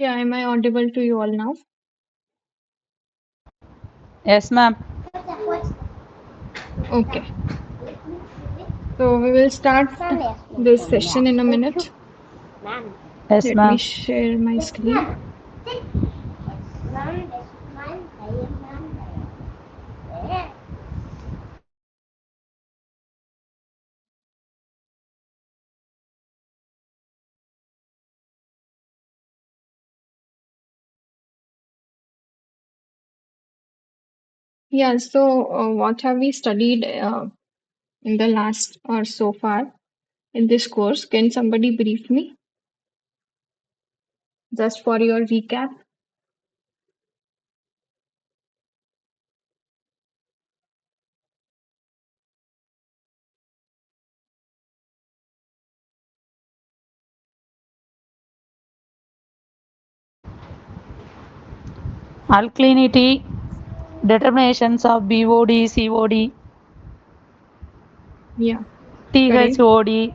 Yeah, am I audible to you all now? Yes, ma'am. Okay, so we will start this session in a minute. Yes, Let me ma'am. share my screen. Yeah, so what have we studied in the last or so far in this course? Can somebody brief me just for your recap? Alkalinity, determinations of BOD, COD, Yeah, correct. THOD,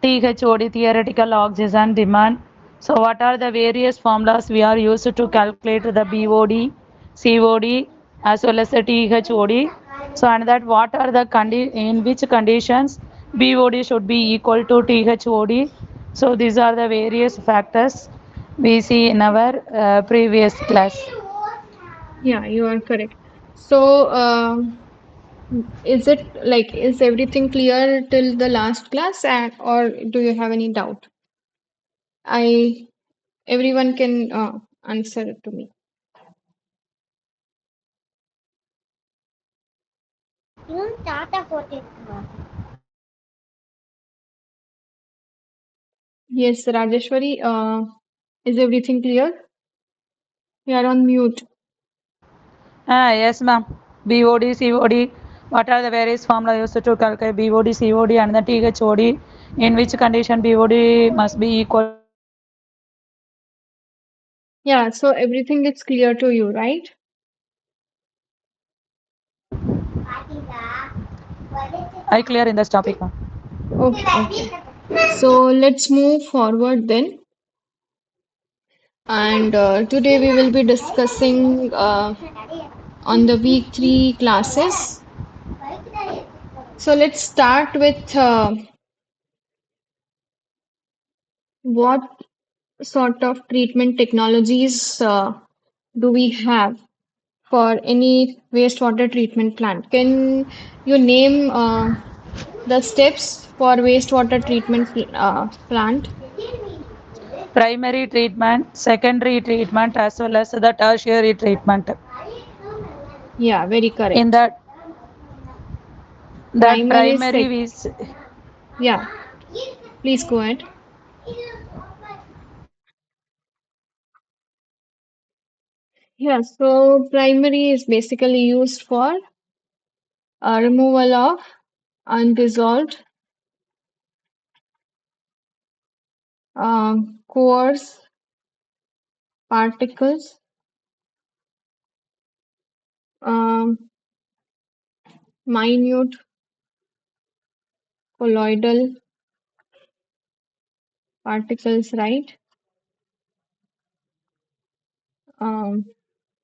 THOD, theoretical oxygen demand. So, what are the various formulas we are used to calculate the BOD, COD, as well as the THOD? So, and that what are the in which conditions BOD should be equal to THOD? So, these are the various factors we see in our previous class. Yeah, you are correct. So, is it like, is everything clear till the last class, or do you have any doubt? I Everyone can answer it to me. Yes, Rajeshwari, is everything clear? You are on mute. Yes, ma'am. BOD, COD. What are the various formula used to calculate BOD, COD, and the THOD? In which condition BOD must be equal to THOD? Yeah, so everything is clear to you, right? I clear in this topic, ma'am. Okay, okay. So let's move forward then. And today we will be discussing on the week 3 classes. So let's start with what sort of treatment technologies do we have for any wastewater treatment plant? Can you name the steps for wastewater treatment plant? Primary treatment, secondary treatment, as well as the tertiary treatment. Yeah, very In correct. that Primary, primary sec. we Yeah, please go ahead. Yeah, so primary is basically used for removal of undissolved coarse particles, um, minute colloidal particles, right? Um,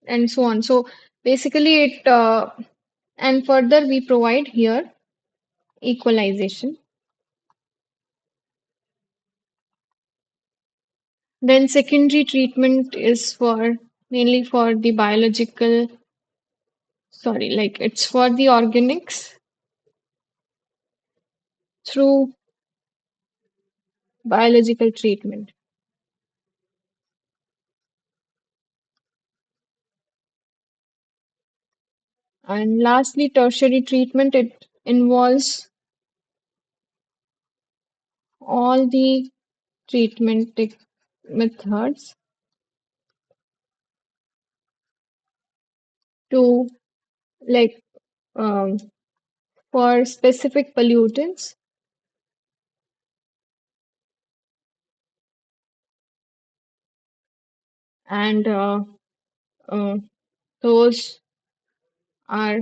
and so on. So basically, and further we provide here equalization. Then secondary treatment is for mainly for the biological, sorry, like it's for the organics through biological treatment. And lastly, tertiary treatment, it involves all the treatment methods to like um, for specific pollutants and uh, those are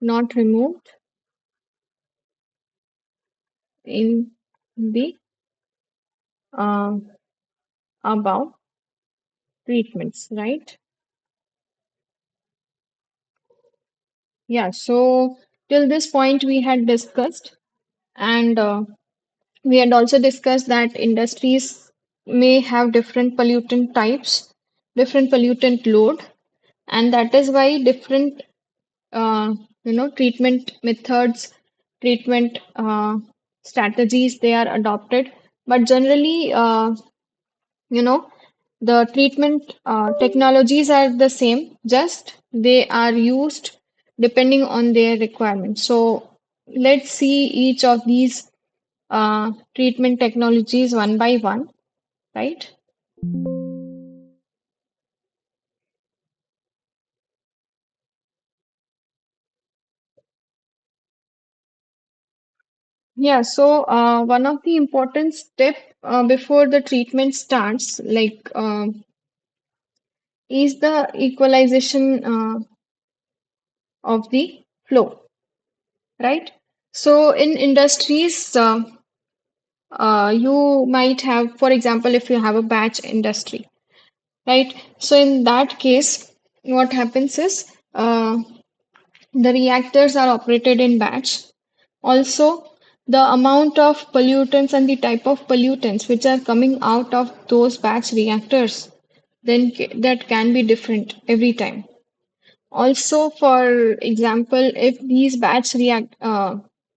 not removed in the uh, above. treatments, right? Yeah, so till this point we had discussed, and we had also discussed that industries may have different pollutant types, different pollutant load, and that is why different treatment methods, treatment strategies they are adopted. But generally, you know, the treatment technologies are the same, just they are used depending on their requirements. So let's see each of these treatment technologies one by one, right? Yeah, so one of the important step before the treatment starts, like is the equalization of the flow, right? So in industries, you might have, for example, if you have a batch industry, right? So in that case, what happens is the reactors are operated in batch. Also, the amount of pollutants and the type of pollutants which are coming out of those batch reactors, then that can be different every time. Also, for example, if these batch react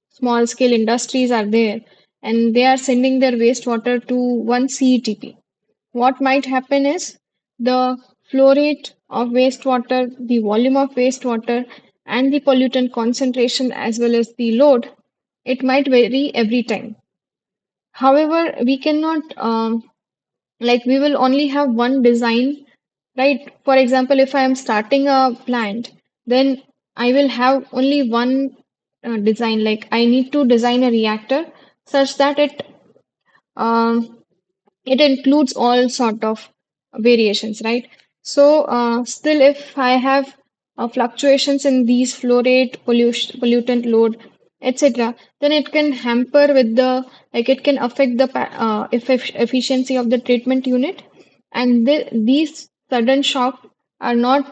small scale industries are there and they are sending their wastewater to one CETP, what might happen is the flow rate of wastewater, the volume of wastewater, and the pollutant concentration as well as the load, it might vary every time. However, we cannot like we will only have one design, right? For example, if I am starting a plant, then I will have only one design. Like I need to design a reactor such that um, it includes all sort of variations, right? So still, if I have fluctuations in these flow rate, pollutant load, etc., then it can hamper with the like it can affect the efficiency of the treatment unit, and these sudden shock are not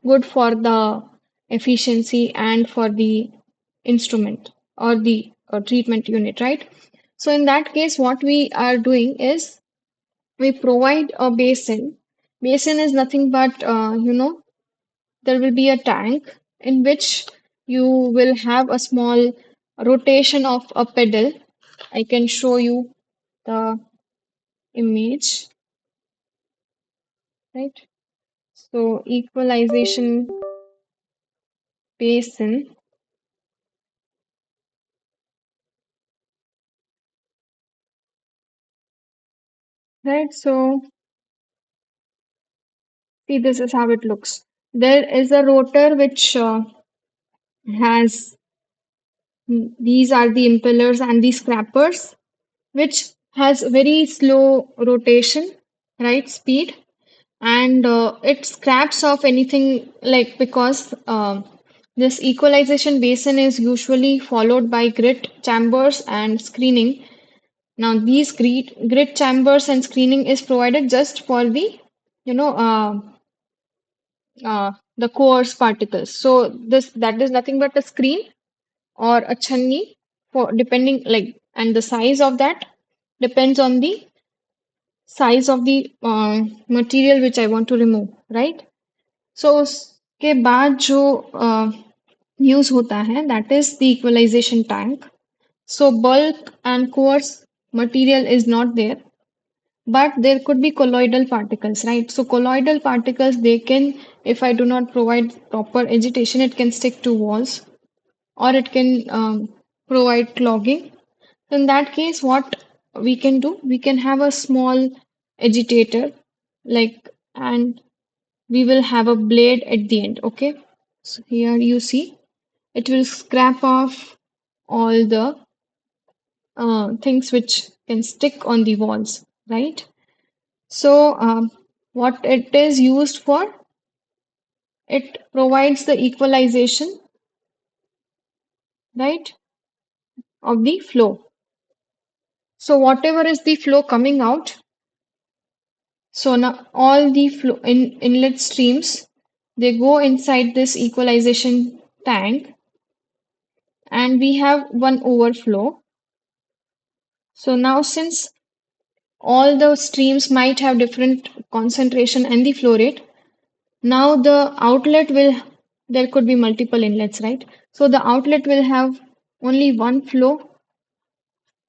good for the efficiency and for the instrument or the treatment unit, right? So in that case, what we are doing is we provide a basin. Basin is nothing but, there will be a tank in which you will have a small rotation of a pedal. I can show you the image, right? So equalization basin, right? So see, this is how it looks. There is a rotor which has these are the impellers and the scrappers, which has very slow rotation, right? Speed, and it scraps off anything like because this equalization basin is usually followed by grit chambers and screening. Now, these grit chambers and screening is provided just for the, you know, the coarse particles. So this that is nothing but a screen or a chunni for depending like and the size of that depends on the size of the material which I want to remove, right? So उसके बाद जो use होता है that is the equalization tank. So bulk and coarse material is not there, but there could be colloidal particles, right? So colloidal particles they can, if I do not provide proper agitation, it can stick to walls or it can provide clogging. In that case, what we can do, we can have a small agitator, like, and we will have a blade at the end. Okay, so here you see it will scrap off all the things which can stick on the walls, right? So, what it is used for, it provides the equalization, right, of the flow. So, whatever is the flow coming out, So now all the inlet streams, they go inside this equalization tank, and we have one overflow. So now since all the streams might have different concentration and the flow rate, now the outlet will, there could be multiple inlets, right? So the outlet will have only one flow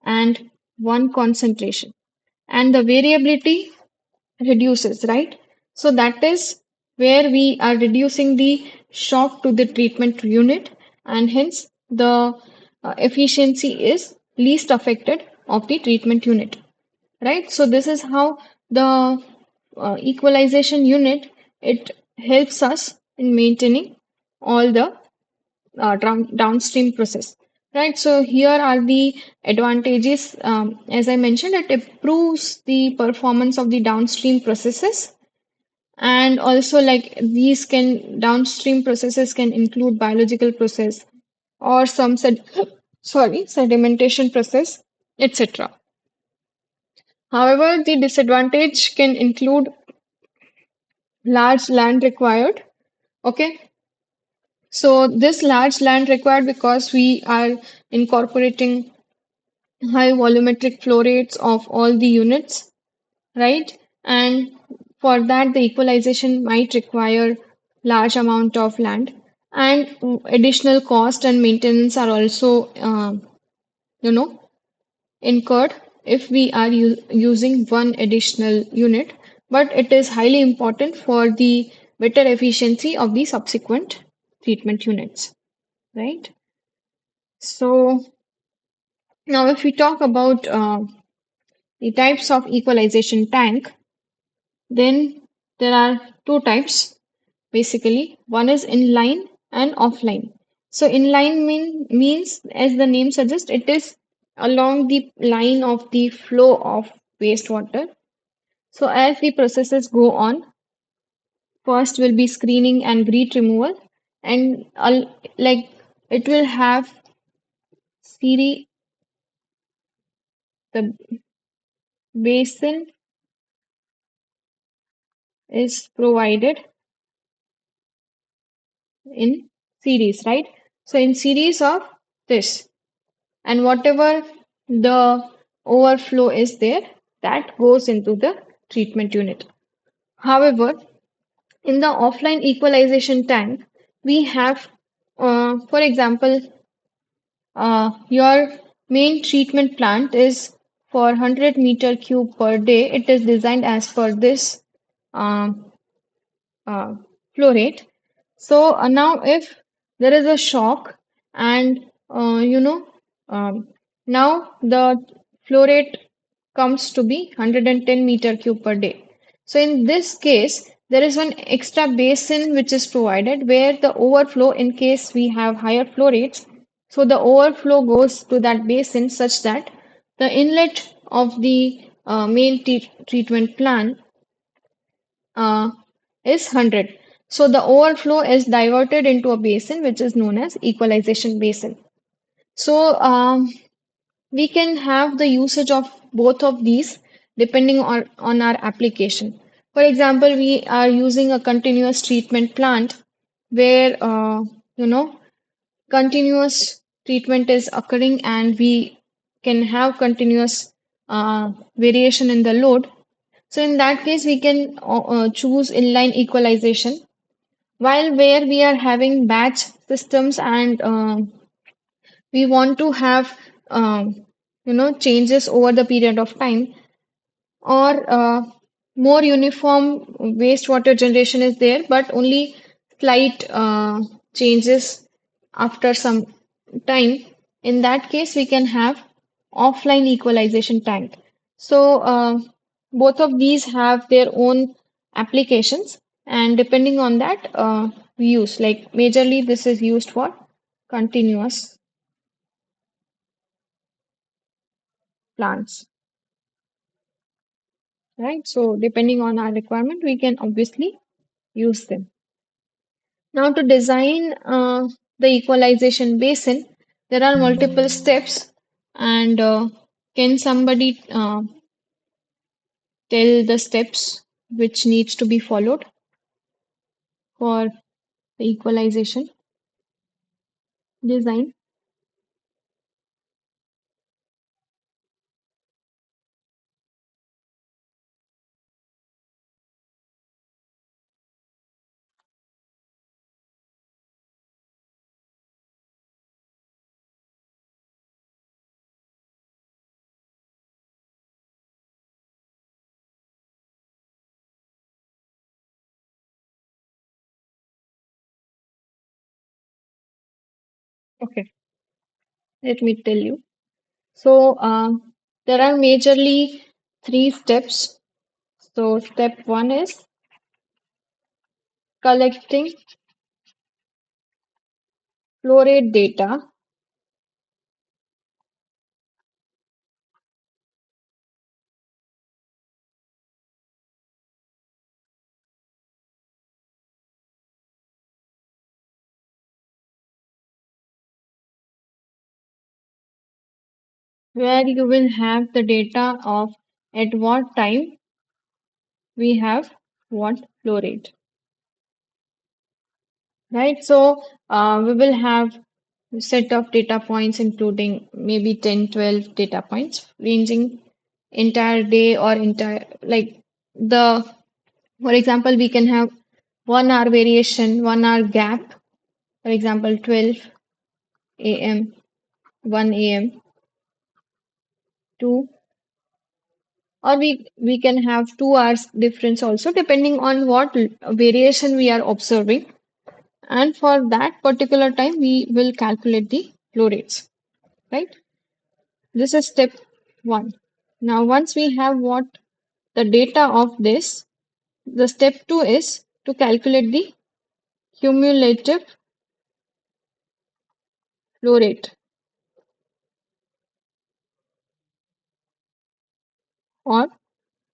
and one concentration, and the variability reduces, right? So that is where we are reducing the shock to the treatment unit, and hence the efficiency is least affected of the treatment unit, right? So this is how the equalization unit, it helps us in maintaining all the downstream process, right? So here are the advantages. As I mentioned, it improves the performance of the downstream processes, and also like these can downstream processes can include biological process or some sedimentation process, etc. However, the disadvantage can include large land required. Okay, so this large land required because we are incorporating high volumetric flow rates of all the units, right? And for that, the equalization might require large amount of land, and additional cost and maintenance are also, you know, incurred if we are using one additional unit. But it is highly important for the better efficiency of the subsequent treatment units, right? So now, if we talk about the types of equalization tank, then there are two types basically. One is inline and offline. So inline means, as the name suggests, it is along the line of the flow of wastewater. So as the processes go on, first will be screening and grit removal, and like it will have series, the basin is provided in series, right? So in series of this, and whatever the overflow is there, that goes into the treatment unit. However, in the offline equalization tank, we have, for example, your main treatment plant is for 100 meter cube per day. It is designed as per this um, uh, flow rate. So now, if there is a shock, and now the flow rate comes to be 110 meter cube per day. So in this case, there is one extra basin which is provided where the overflow, in case we have higher flow rates, so the overflow goes to that basin such that the inlet of the main treatment plant uh, is 100. So the overflow is diverted into a basin which is known as equalization basin. So we can have the usage of both of these depending on our application. For example, we are using a continuous treatment plant where continuous treatment is occurring, and we can have continuous variation in the load. So in that case, we can choose inline equalization. While where we are having batch systems, and we want to have changes over the period of time, or more uniform wastewater generation is there, but only slight changes after some time. In that case, we can have offline equalization tank. So both of these have their own applications, and depending on that, we use, like majorly this is used for continuous plants, right? So depending on our requirement, we can obviously use them. Now, to design the equalization basin, there are multiple steps, and can somebody tell the steps? which needs to be followed for the equalization design. Okay, let me tell you. So there are majorly three steps. So step one is collecting flow rate data where you will have the data of at what time we have what flow rate, right? So we will have a set of data points including maybe 10, 12 data points ranging entire day or entire like the for example we can have 1 hour variation, 1 hour gap, for example 12 a.m., 1 a.m. to or we can have 2 hours difference also depending on what variation we are observing, and for that particular time we will calculate the flow rates, right? This is step one. Now once we have what the data of this, the step two is to calculate the cumulative flow rate or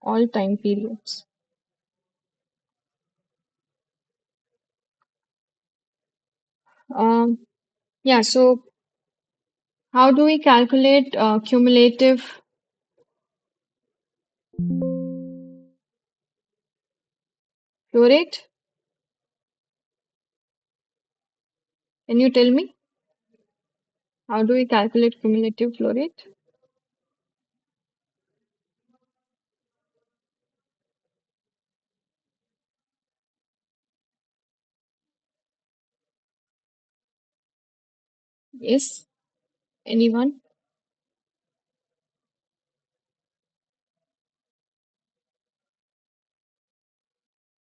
all time periods. um, yeah, so how do we calculate cumulative flow rate? Can you tell me how do we calculate cumulative flow rate? Yes, anyone?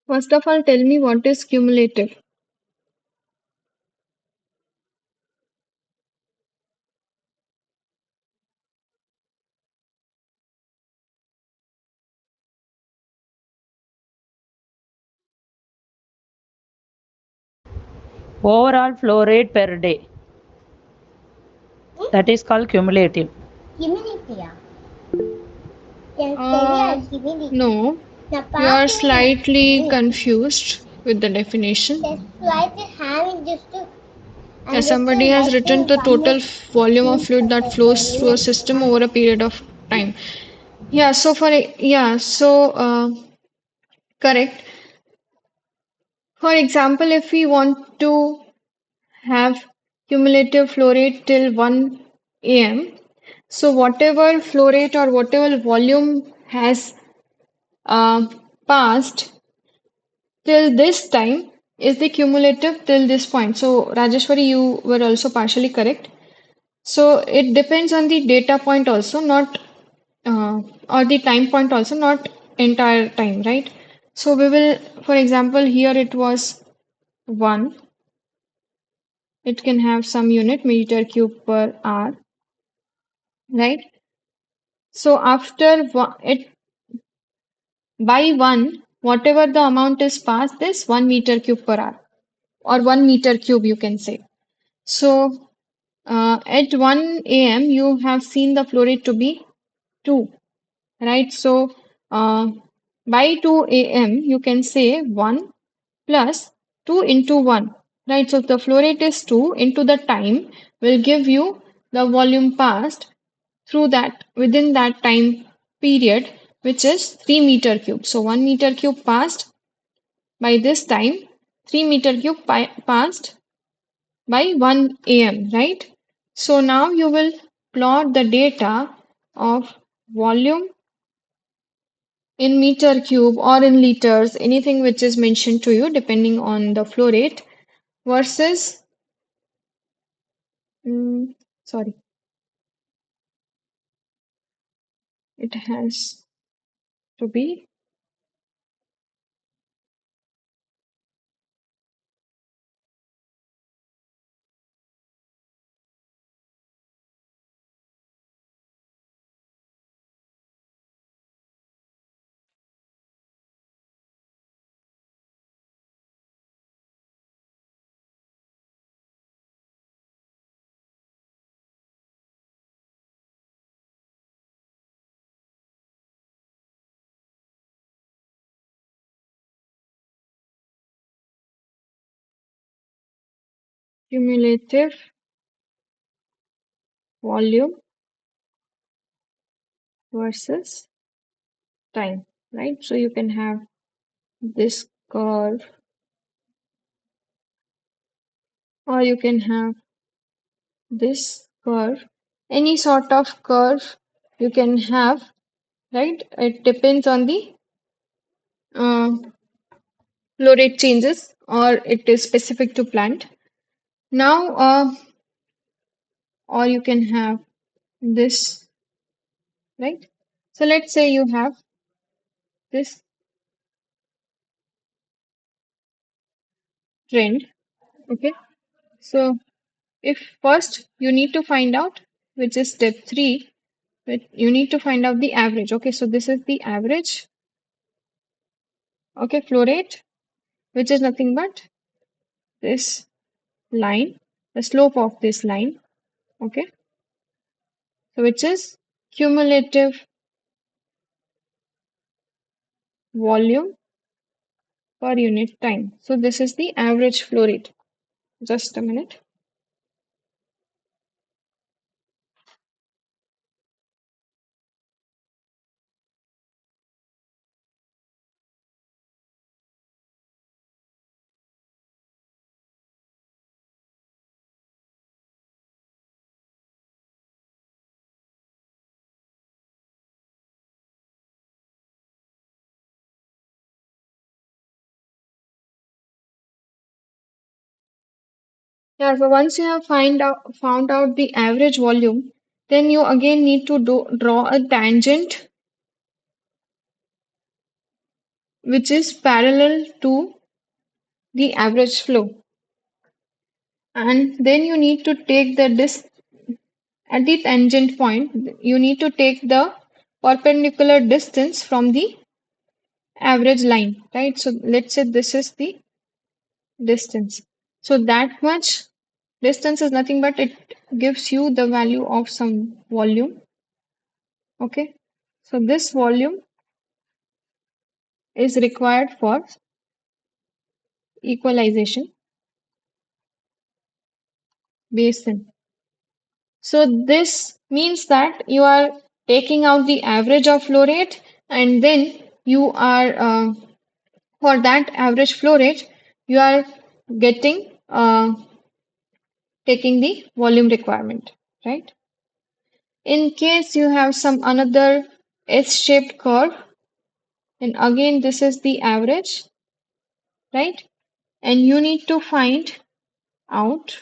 First of all, tell me what is cumulative. Overall flow rate per day. That is called cumulative. Uh, no, you are slightly confused with the definition. Somebody has written the total volume of fluid that flows through a system over a period of time. Yeah, so correct. For example, if we want to have cumulative flow rate till 1 a.m., so whatever flow rate or whatever volume has uh, passed till this time is the cumulative till this point. So, Rajeshwari, you were also partially correct. So, it depends on the data point also, not or the time point also, not entire time, right? So, we will, for example, here it was 1, it can have some unit meter cube per hour, right? So, it by 1, whatever the amount is passed is 1 meter cube per hour or 1 meter cube, you can say. So, at 1 a.m., you have seen the flow rate to be 2, right? So, by 2 a.m., you can say 1 plus 2 into 1, right? So, the flow rate is 2 into the time will give you the volume passed through that within that time period. which is 3 meter cube. So 1 meter cube passed by this time, 3 meter cube passed by 1 am, right? So now you will plot the data of volume in meter cube or in liters, anything which is mentioned to you depending on the flow rate versus, mm, sorry, it has to be cumulative volume versus time, right? So you can have this curve or you can have this curve, any sort of curve you can have, right? It depends on the uh, flow rate changes or it is specific to plant. Now, or you can have this, right? So let's say you have this trend, okay? So if first you need to find out, which is step 3, you need to find out the average. Okay, so this is the average, okay, flow rate, which is nothing but this line, the slope of this line, okay, so which is cumulative volume per unit time. So this is the average flow rate. Just a minute. Yeah, so once you have found out the average volume, then you again need to draw a tangent which is parallel to the average flow. And then you need to take the at the tangent point, you need to take the perpendicular distance from the average line, right? So let's say this is the distance. So that much distance is nothing but it gives you the value of some volume. Okay. So this volume is required for equalization basin. So this means that you are taking out the average of flow rate and then you are for that average flow rate you are getting taking the volume requirement, right? In case you have some another S-shaped curve, and again this is the average, right? And you need to find out,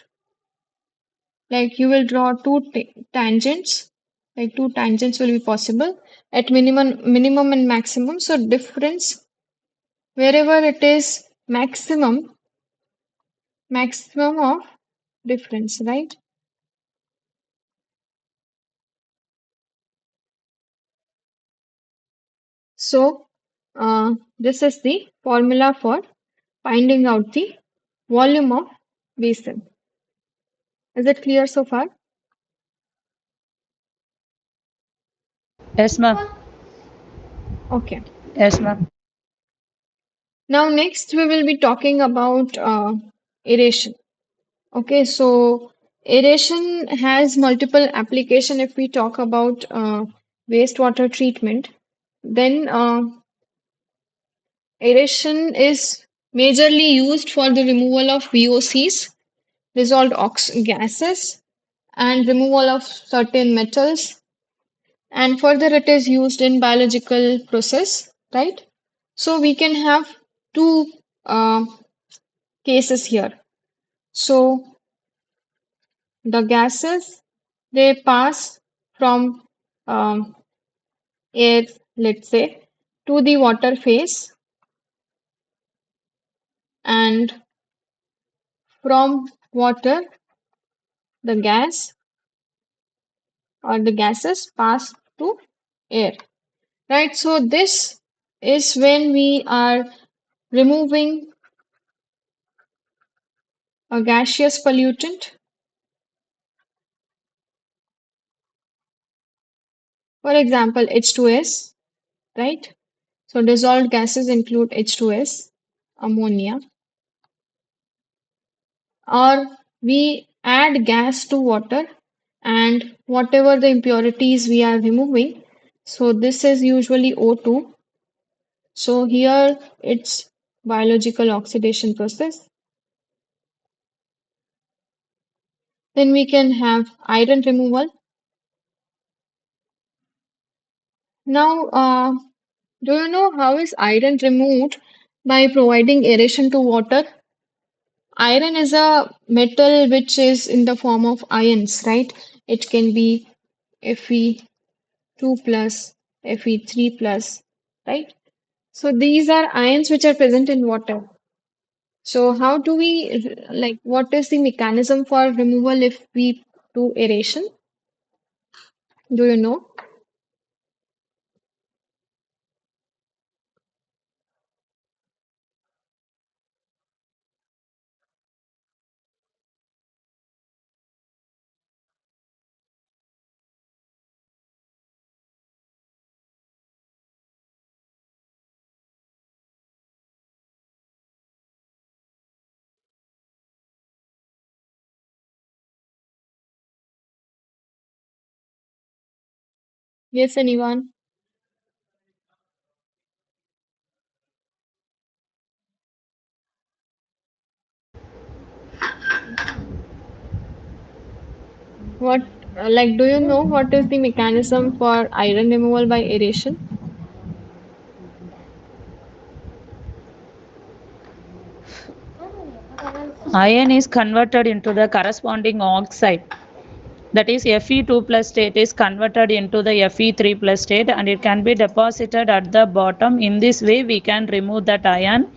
like you will draw tangents, like two tangents will be possible at minimum and maximum. So difference wherever it is maximum of difference, right? So this is the formula for finding out the volume of basin. Is it clear so far? Yes, ma'am. Okay. Yes, ma'am. Now next we will be talking about aeration. Okay, so aeration has multiple application if we talk about wastewater treatment. Then aeration is majorly used for the removal of VOCs, dissolved gases, and removal of certain metals. And further, it is used in biological process, right? So we can have two uh, cases here. So the gases, they pass from um, air, let's say, to the water phase, and from water, the gas or the gases pass to air, right? So this is when we are removing a gaseous pollutant. For example, H2S, right? So dissolved gases include H2S, ammonia, or we add gas to water and whatever the impurities we are removing. So this is usually O2. So here it's biological oxidation process. Then we can have iron removal. Now, do you know how is iron removed by providing aeration to water? Iron is a metal which is in the form of ions, right? It can be Fe2 plus, Fe3 plus, right? So these are ions which are present in water. So how do we, like, what is the mechanism for removal if we do aeration? Do you know? Yes, anyone? What, like, do you know what is the mechanism for iron removal by aeration? Iron is converted into the corresponding oxide. That is Fe2 plus state is converted into the Fe3 plus state and it can be deposited at the bottom. In this way, we can remove that iron,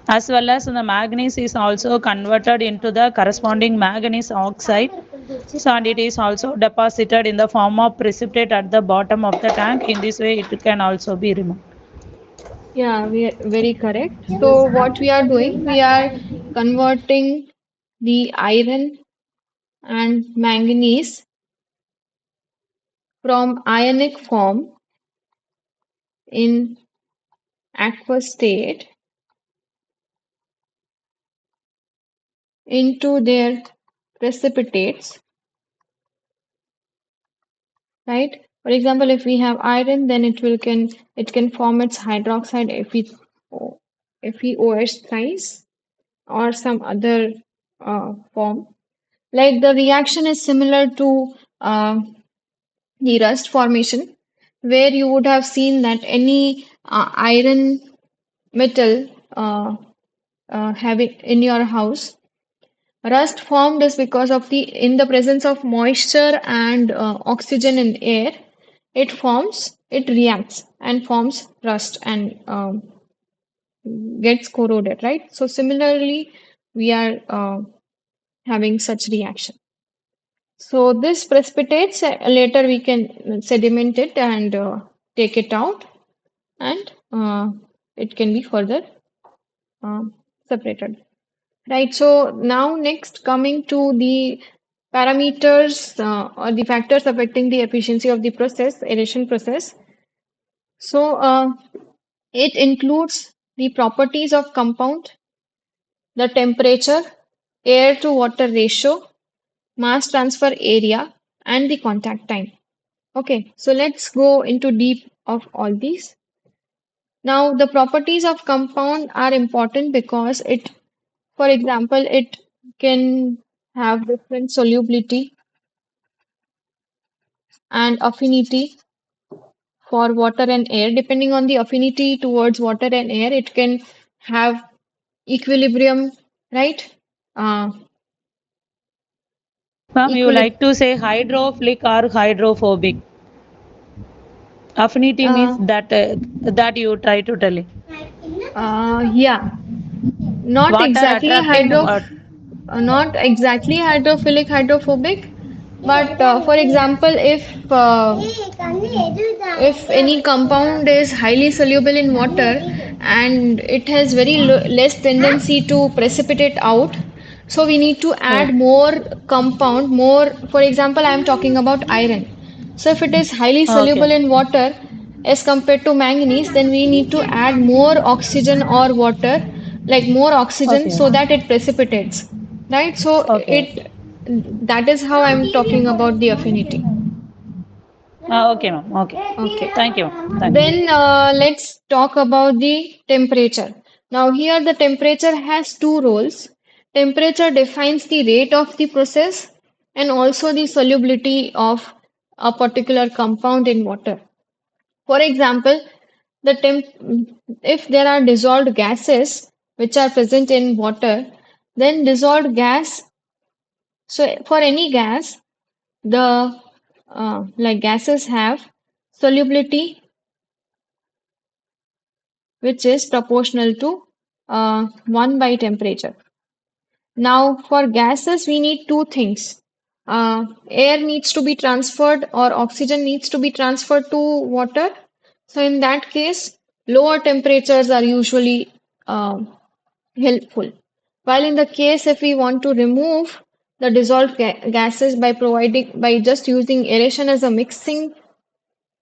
as well as the manganese is also converted into the corresponding manganese oxide. So, and it is also deposited in the form of precipitate at the bottom of the tank. In this way, it can also be removed. Yeah, we are very correct. So what we are doing, we are converting the iron and manganese from ionic form in aqueous state into their precipitates, right? For example, if we have iron, then it can form its hydroxide FeOH thrice or some other form. Like the reaction is similar to the rust formation, where you would have seen that any iron metal having in your house, rust formed is because of the in the presence of moisture and oxygen in air, it reacts and forms rust and gets corroded, right? So similarly, we are having such reaction. So this precipitates, later we can sediment it and take it out and it can be further um, separated. Right. So now next coming to the parameters or the factors affecting the efficiency of the process, aeration process. So it includes the properties of compound, the temperature, air to water ratio, mass transfer area, and the contact time. Okay, so let's go into deep of all these. Now, the properties of compound are important because it, for example, it can have different solubility and affinity for water and air. Depending on the affinity towards water and air, it can have equilibrium, right? Uh, Ma'am, you equilib like to say hydrophilic or hydrophobic? Affinity means uh, that you try to tell it. yeah, not Water exactly attracting hydro, what? not exactly hydrophilic, hydrophobic, but for example, if any compound is highly soluble in water and it has very less tendency to precipitate out, so we need to Oh, add more compound, more, for example, I am talking about iron. So if it is highly okay. soluble in water as compared to manganese, then we need to add more oxygen or water, like more oxygen Okay. so that it precipitates, right? So Okay. it, that is how I'm talking about the affinity. Okay, ma'am. Okay. Okay. Thank you, ma'am. Thank you. Then let's talk about the temperature. Now here the temperature has two roles. Temperature defines the rate of the process and also the solubility of a particular compound in water. For example, the temp if there are dissolved gases which are present in water, then dissolved gas, so for any gas, the like gases have solubility which is proportional to 1 by temperature. Now, for gases, we need two things. Air needs to be transferred or oxygen needs to be transferred to water. So, in that case, lower temperatures are usually uh, helpful. While in the case if we want to remove the dissolved gases by providing by just using aeration as a mixing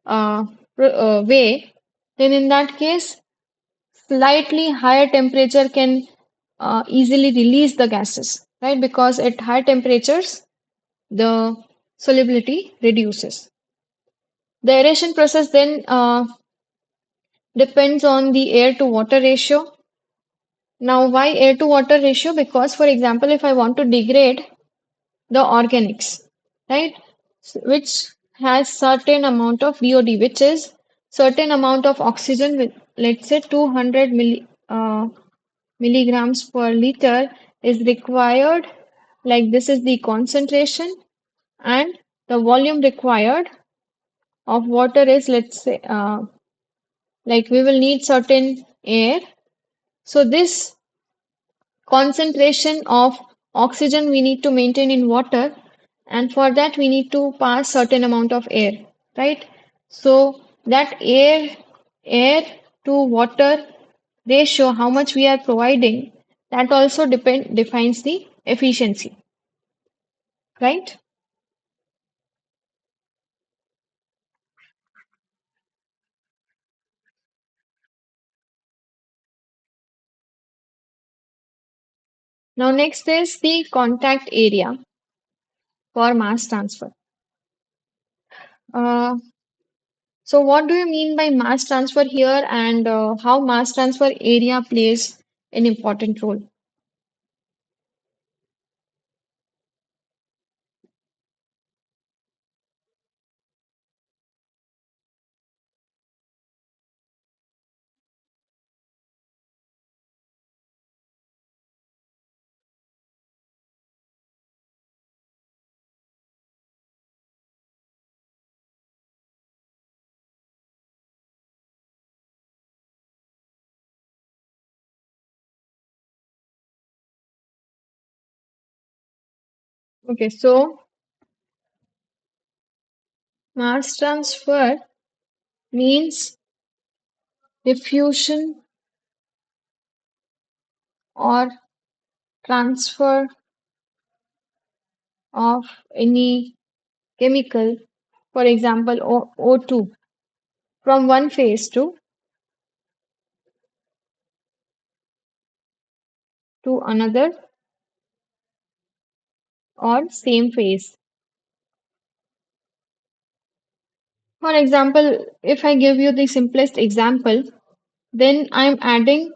uh, way, then in that case slightly higher temperature can easily release the gases, right? Because at high temperatures, the solubility reduces. The aeration process then depends on the air to water ratio. Now, why air to water ratio? Because, for example, if I want to degrade the organics, right, which has certain amount of BOD, which is certain amount of oxygen with, let's say, 200 milligrams per liter is required, like this is the concentration, and the volume required of water is, let's say, like we will need certain air. So this concentration of oxygen we need to maintain in water, and for that we need to pass certain amount of air, right? So that air to water ratio, how much we are providing, that also defines the efficiency, right? Now next is the contact area for mass transfer. uh, so what do you mean by mass transfer here, and how mass transfer area plays an important role? Okay, so mass transfer means diffusion or transfer of any chemical, for example, O2, from one phase to another or same phase. For example, if I give you the simplest example, then I'm adding,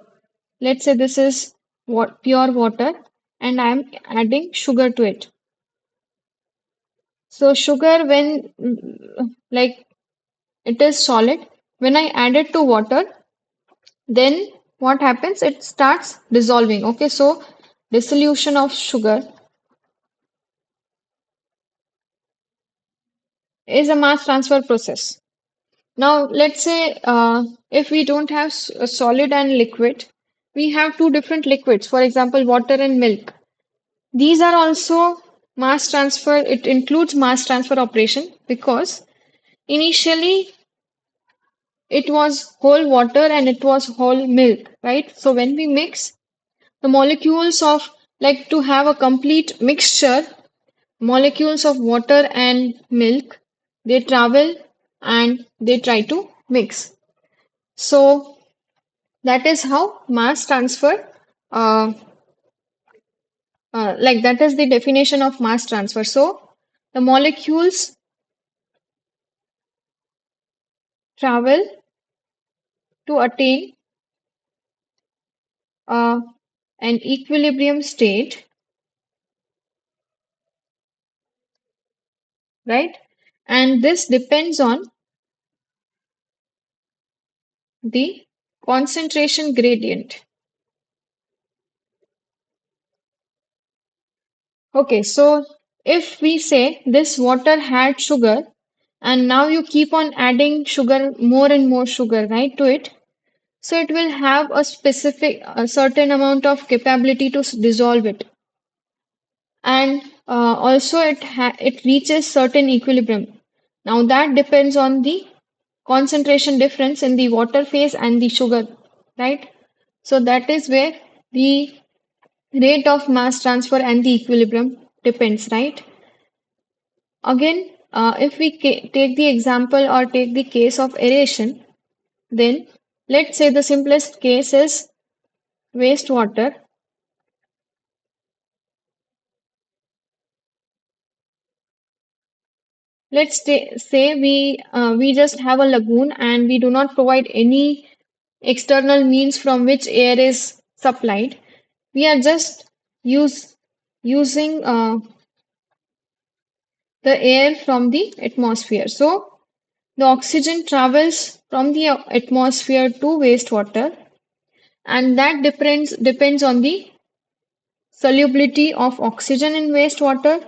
let's say this is what pure water, and I'm adding sugar to it. So sugar when like it is solid, when I add it to water, then what happens? It starts dissolving. Okay, so dissolution of sugar is a mass transfer process. Now, let's say if we don't have a solid and liquid, we have two different liquids, for example, water and milk. These are also mass transfer, it includes mass transfer operation because initially it was whole water and it was whole milk, right? So when we mix the molecules of, like to have a complete mixture, molecules of water and milk, they travel and they try to mix. So that is how mass transfer, uh, like that is the definition of mass transfer. So the molecules travel to attain uh, an equilibrium state, right? And this depends on the concentration gradient. Okay, so if we say this water had sugar, and now you keep on adding sugar, more and more sugar, right, to it, so it will have a specific, a certain amount of capability to dissolve it. And also it reaches certain equilibrium. Now that depends on the concentration difference in the water phase and the sugar, right? So that is where the rate of mass transfer and the equilibrium depends, right? Again, if we take the example or take the case of aeration, then let's say the simplest case is wastewater. Let's say we just have a lagoon and we do not provide any external means from which air is supplied. We are just using the air from the atmosphere. So the oxygen travels from the atmosphere to wastewater, and that depends on the solubility of oxygen in wastewater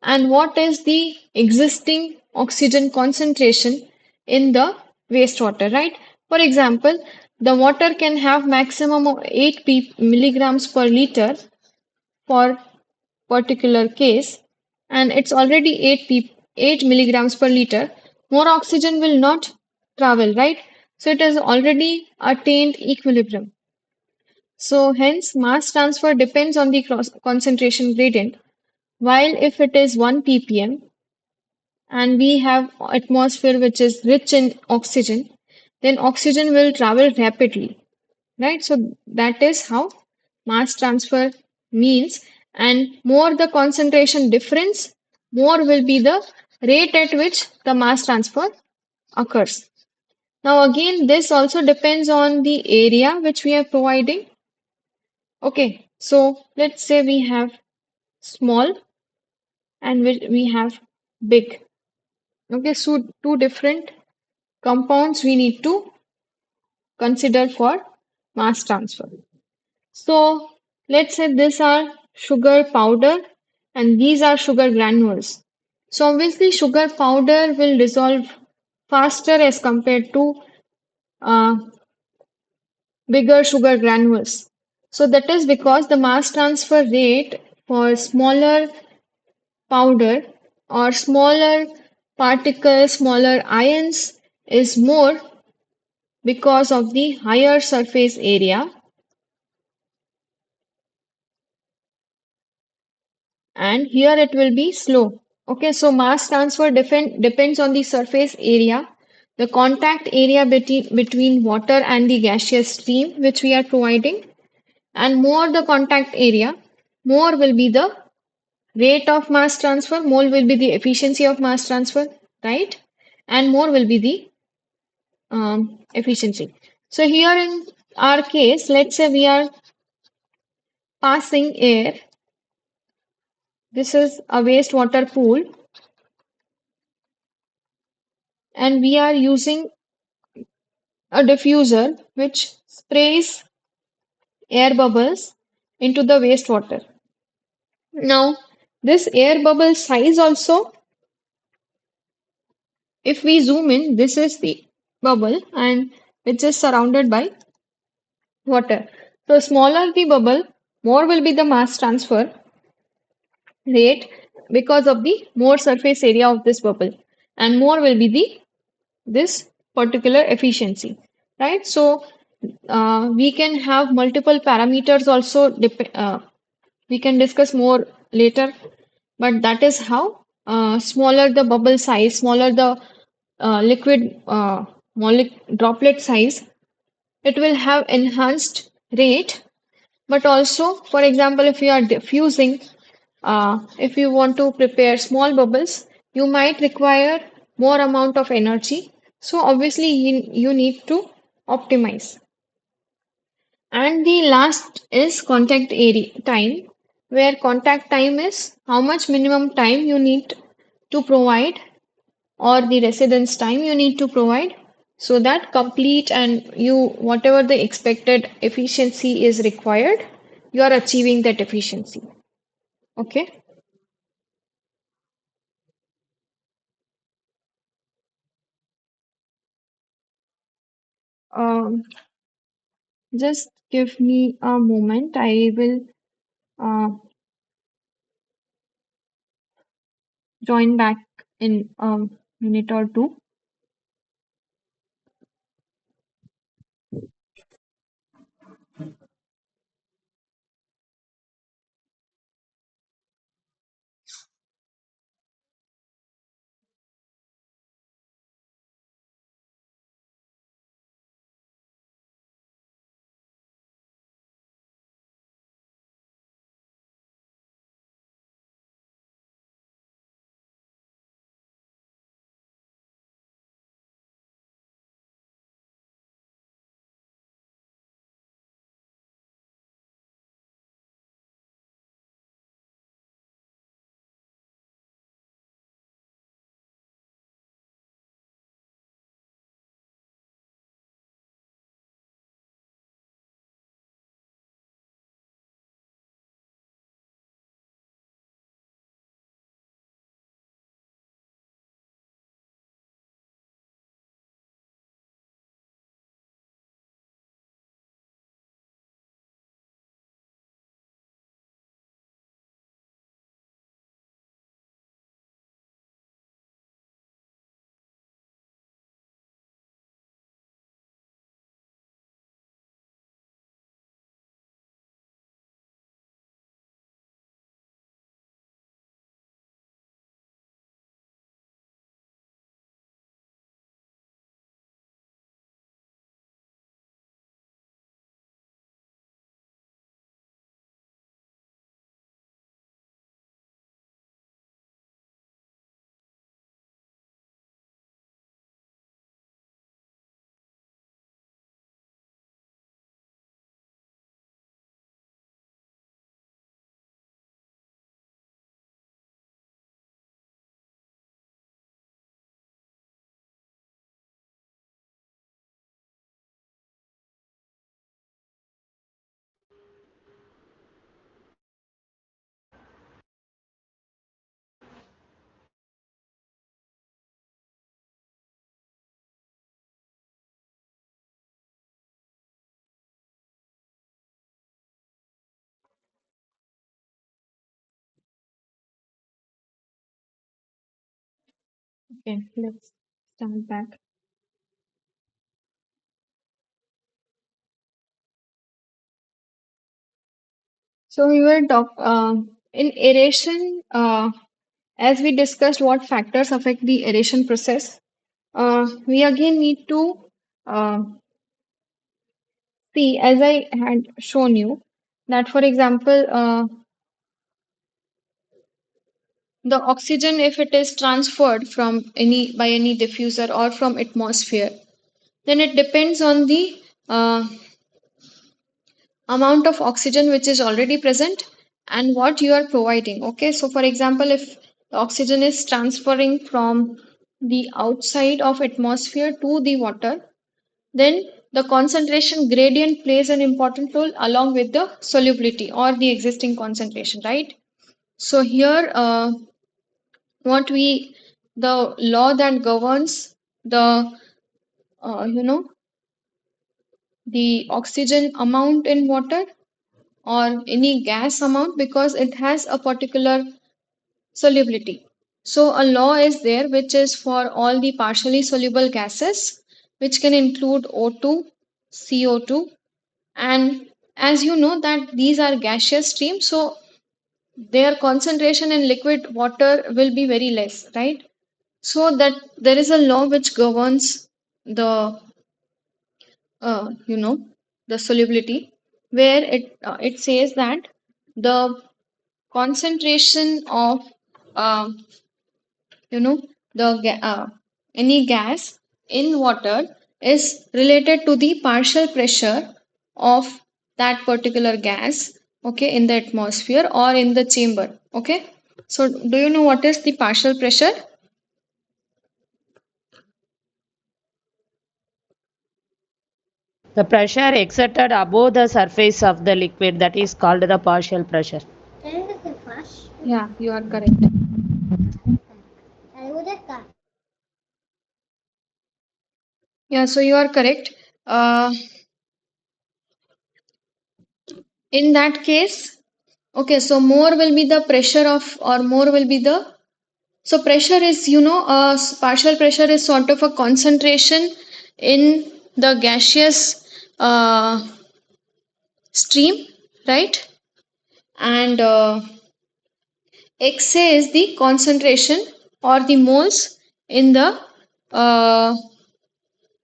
and what is the existing oxygen concentration in the wastewater, right? For example, the water can have maximum of 8 milligrams per liter for particular case, and it's already 8 milligrams per liter. More oxygen will not travel, right? So it has already attained equilibrium. So hence mass transfer depends on the cross concentration gradient. While if it is 1 ppm and we have atmosphere which is rich in oxygen, then oxygen will travel rapidly, right? So that is how mass transfer means, and more the concentration difference, more will be the rate at which the mass transfer occurs. Now again, this also depends on the area which we are providing. Okay, so let's say we have small and we have big. Okay, so two different compounds we need to consider for mass transfer. So let's say these are sugar powder and these are sugar granules. So obviously sugar powder will dissolve faster as compared to uh, bigger sugar granules. So that is because the mass transfer rate for smaller powder or smaller particles, smaller ions is more because of the higher surface area, and here it will be slow. Okay, so mass transfer depends on the surface area, the contact area between water and the gaseous stream which we are providing, and more the contact area, more will be the rate of mass transfer, more will be the efficiency of mass transfer, right? and more will be the efficiency. So here in our case, let's say we are passing air. This is a wastewater pool, and we are using a diffuser which sprays air bubbles into the wastewater. Now, this air bubble size also, if we zoom in, this is the bubble and which is surrounded by water. So, smaller the bubble, more will be the mass transfer rate because of the more surface area of this bubble, and more will be the this particular efficiency, right? So, we can have multiple parameters also. We can discuss more later, but that is how smaller the bubble size, smaller the liquid droplet size, it will have enhanced rate. But also, for example, if you are diffusing, if you want to prepare small bubbles, you might require more amount of energy. So obviously, you need to optimize. And the last is contact area time, where contact time is how much minimum time you need to provide, or the residence time you need to provide, so that complete and you whatever the expected efficiency is required, you are achieving that efficiency. Okay. Um, just give me a moment. I will uh, join back in a minute or two. Okay, let's start back. So we were in aeration, as we discussed what factors affect the aeration process. We again need to uh, see, as I had shown you, that for example, the oxygen, if it is transferred from any by any diffuser or from atmosphere, then it depends on the amount of oxygen which is already present and what you are providing. Okay, so for example, if the oxygen is transferring from the outside of atmosphere to the water, then the concentration gradient plays an important role along with the solubility or the existing concentration, right? So here, what we the law that governs the you know the oxygen amount in water or any gas amount, because it has a particular solubility. So a law is there which is for all the partially soluble gases, which can include O2, CO2, and as you know that these are gaseous streams, so their concentration in liquid water will be very less, right? So that there is a law which governs the you know the solubility, where it says that the concentration of uh, you know any gas in water is related to the partial pressure of that particular gas, okay, in the atmosphere or in the chamber. Okay, so do you know what is the partial pressure? The pressure exerted above the surface of the liquid, that is called the partial pressure. Yeah, you are correct. Yeah, so you are correct. In that case, okay, so more will be the pressure of, or more will be the, so pressure is, partial pressure is sort of a concentration in the gaseous stream, right? And Xa is the concentration or the moles in the uh,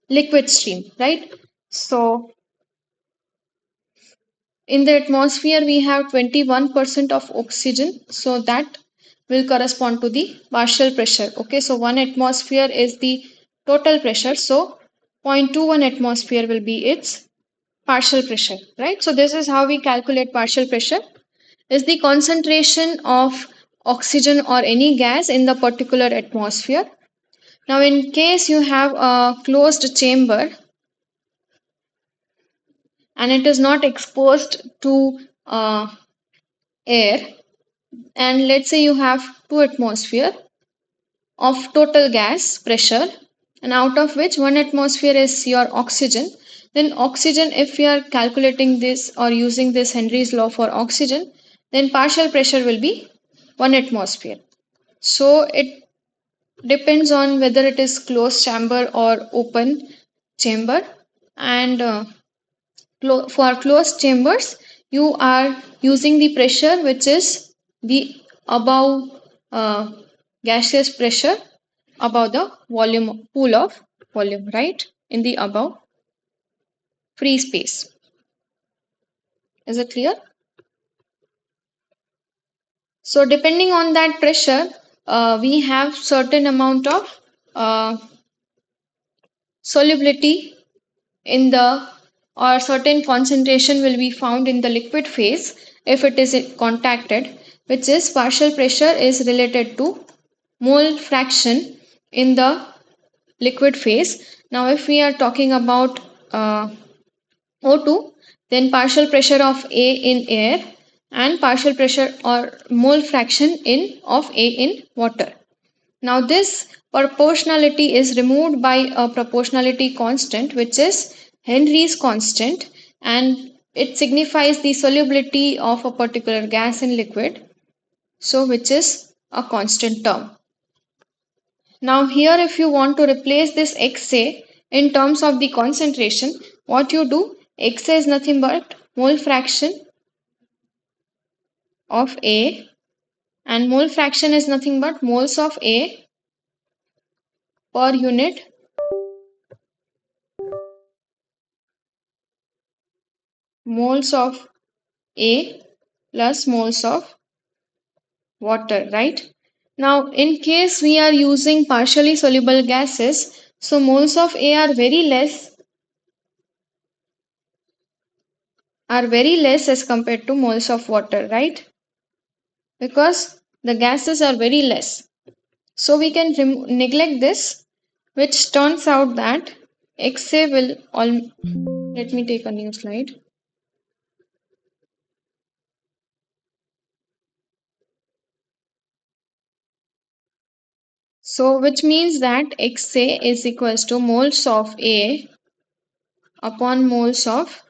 liquid stream, right? So in the atmosphere, we have 21% of oxygen, so that will correspond to the partial pressure. Okay, so 1 atmosphere is the total pressure, so 0.21 atmosphere will be its partial pressure, right? So this is how we calculate partial pressure, is the concentration of oxygen or any gas in the particular atmosphere. Now, in case you have a closed chamber and it is not exposed to air, and let's say you have 2 atmosphere of total gas pressure, and out of which 1 atmosphere is your oxygen, then oxygen, if we are calculating this or using this Henry's law for oxygen, then partial pressure will be 1 atmosphere. So it depends on whether it is closed chamber or open chamber. And for closed chambers, you are using the pressure which is the above gaseous pressure above the volume pool of volume, right, in the above free space. Is it clear? So depending on that pressure, we have certain amount of solubility in the, or certain concentration will be found in the liquid phase if it is contacted, which is partial pressure is related to mole fraction in the liquid phase. Now if we are talking about O2, then partial pressure of A in air and partial pressure or mole fraction in of A in water. Now this proportionality is removed by a proportionality constant, which is Henry's constant, and it signifies the solubility of a particular gas in liquid, so which is a constant term. Now here, if you want to replace this Xa in terms of the concentration, what you do, Xa is nothing but mole fraction of A, and mole fraction is nothing but moles of A per unit moles of A plus moles of water, right? Now, in case we are using partially soluble gases, so moles of A are very less as compared to moles of water, right? Because the gases are very less. So we can neglect this, which turns out that XA will all. Let me take a new slide. So which means that XA is equals to moles of A upon moles of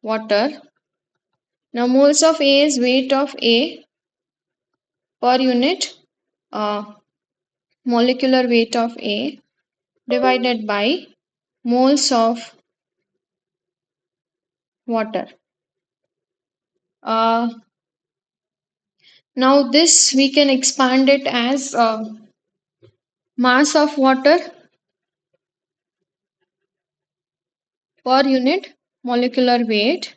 water. Now moles of A is weight of A per unit molecular weight of A divided by moles of water. Uh, Now this we can expand it as mass of water per unit molecular weight,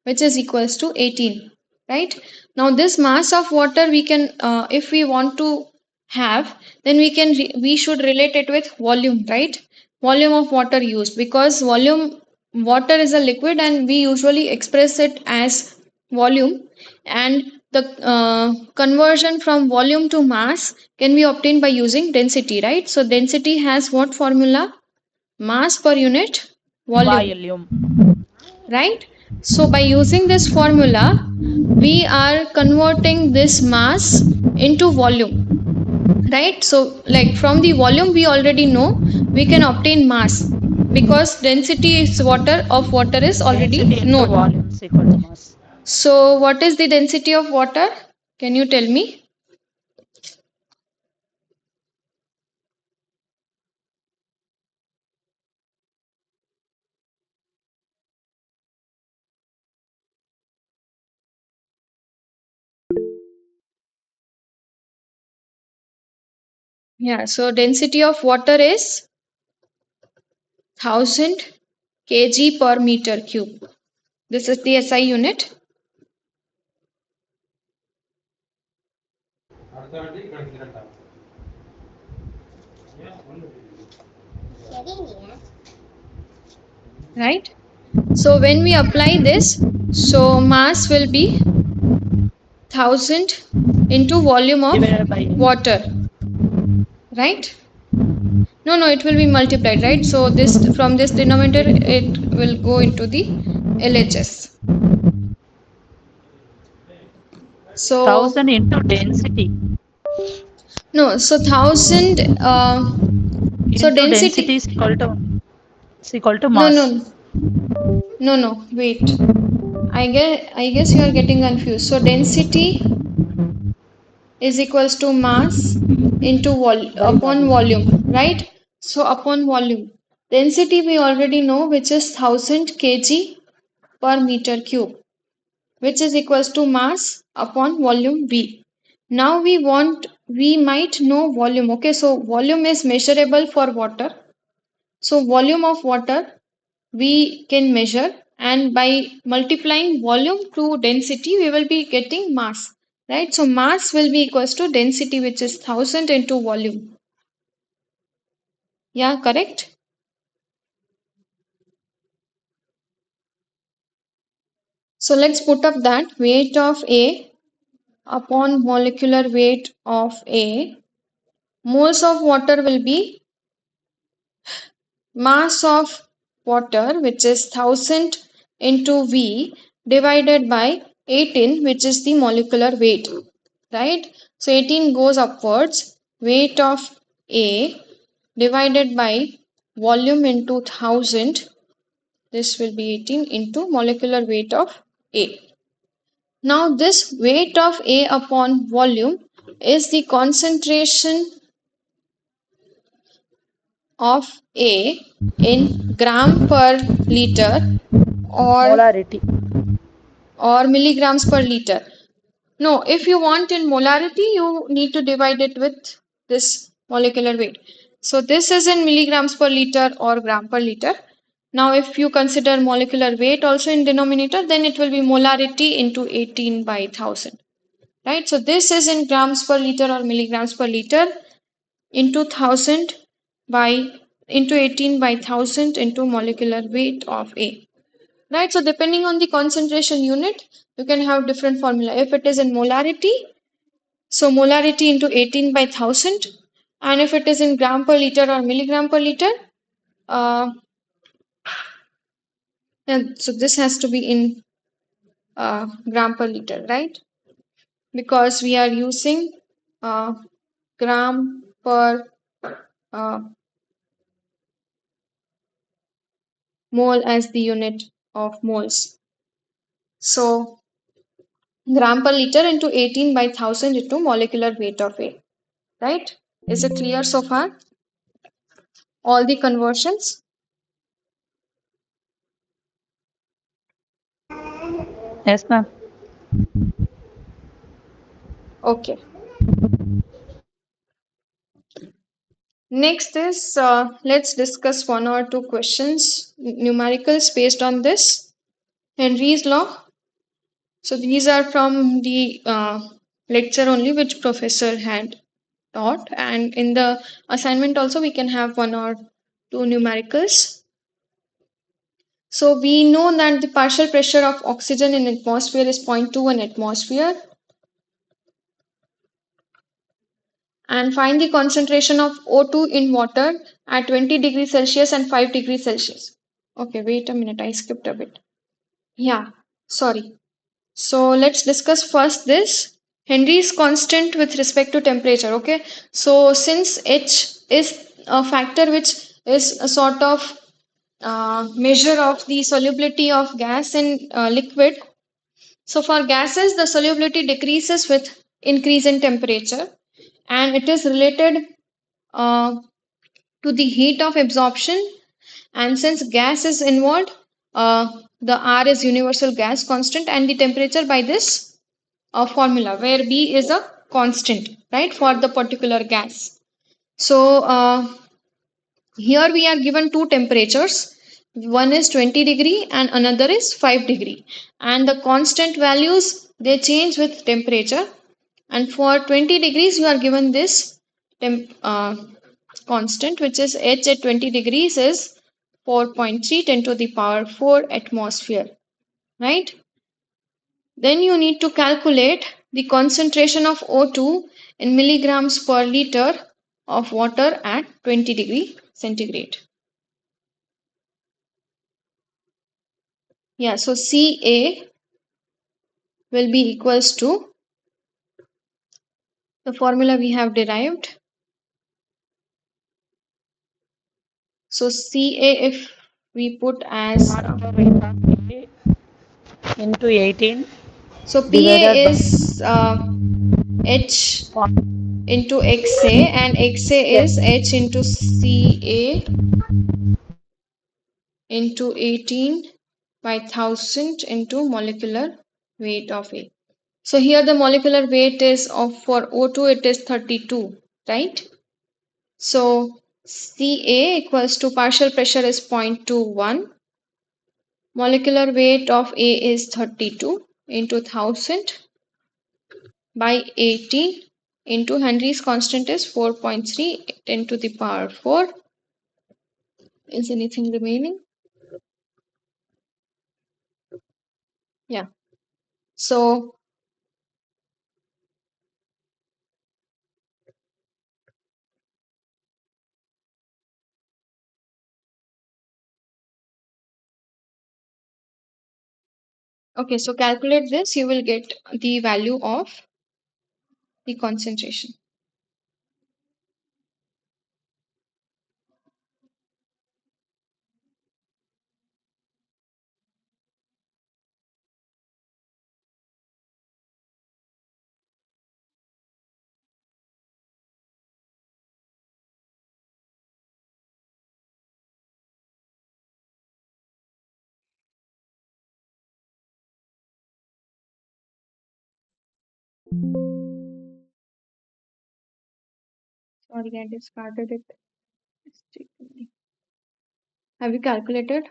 which is equals to 18, right? Now this mass of water we can if we want to have, then we should relate it with volume, right? Volume of water used, because volume water is a liquid and we usually express it as volume, and the conversion from volume to mass can be obtained by using density, right? So density has what formula? Mass per unit volume, Volume. right? So by using this formula, we are converting this mass into volume, right? So like from the volume we already know we can obtain mass, because density is water of water is already Density into known. volume is equal to mass. So what is the density of water? Can you tell me? Yeah, so density of water is 1000 kg per meter cube. This is the SI unit. Right? So when we apply this, so mass will be 1000 into volume of Divided by water, right? No, no, it will be multiplied, right? So this from this denominator, it will go into the LHS. So 1000 into density. no, so 1000. So Into density density. is equal to No, no, mass. no, no. Wait. I guess you are getting confused. So density is equals to mass into By upon volume. volume, right? So upon volume. Density we already know, which is 1000 kg per meter cube, which is equals to mass upon volume V. Now we might know volume. Okay, so volume is measurable for water. So volume of water we can measure, and by multiplying volume to density we will be getting mass, right? So mass will be equals to density, which is 1000 into volume. Yeah, correct. So let's put up that weight of A upon molecular weight of A. Moles of water will be mass of water, which is 1000 into V divided by 18, which is the molecular weight, right? So 18 goes upwards, weight of A divided by volume into 1000. This will be 18 into molecular weight of A. Now this weight of A upon volume is the concentration of A in gram per liter or Molarity. milligrams per liter. No, if you want in molarity, you need to divide it with this molecular weight. So this is in milligrams per liter or gram per liter. Now, if you consider molecular weight also in denominator, then it will be molarity into 18 by 1000. right? So this is in grams per liter or milligrams per liter into 1000 by into 18 by 1000 into molecular weight of A, right? So depending on the concentration unit, you can have different formula. If it is in molarity, so molarity into 18 by 1000, and if it is in gram per liter or milligram per liter, uh, and so this has to be in gram per liter, right? Because we are using uh, gram per uh, mole as the unit of moles. So gram per liter into 18 by 1000 into molecular weight of A, right? Is it clear so far? All the conversions? Yes, ma'am. Okay. Next is let's discuss one or two questions, numericals based on this. Henry's law. So these are from the lecture only which professor had taught, and in the assignment also we can have one or two numericals. So we know that the partial pressure of oxygen in atmosphere is 0.21 atmosphere, and find the concentration of O2 in water at 20 degrees Celsius and 5 degrees Celsius. Okay, wait a minute, I skipped a bit. Yeah, sorry. So let's discuss first this Henry's constant with respect to temperature. Okay, so since H is a factor which is a sort of measure of the solubility of gas in liquid. So for gases, the solubility decreases with increase in temperature, and it is related uh, to the heat of absorption. And since gas is involved, the R is universal gas constant, and the temperature by this formula, where B is a constant, right, for the particular gas. So here we are given two temperatures. One is 20 degree and another is 5 degree. And the constant values, they change with temperature. And for 20 degrees, you are given this constant, which is H at 20 degrees is 4.3 10 to the power 4 atmosphere, right? Then you need to calculate the concentration of O2 in milligrams per liter of water at 20 degree centigrade. Yeah, so Ca will be equals to the formula we have derived. So Ca, if we put as Into 18 so Pa divided by is H into Xa, and Xa is H into Ca into 18 by 1000 into molecular weight of A. So here the molecular weight is of for O2 it is 32, right? So Ca equals to partial pressure is 0.21, molecular weight of A is 32 into 1000 by 80 into Henry's constant is 4.3 10 to the power 4. Is anything remaining? Yeah. So okay, so calculate this, you will get the value of the concentration. Sorry, I discarded it mistakenly. Have you calculated?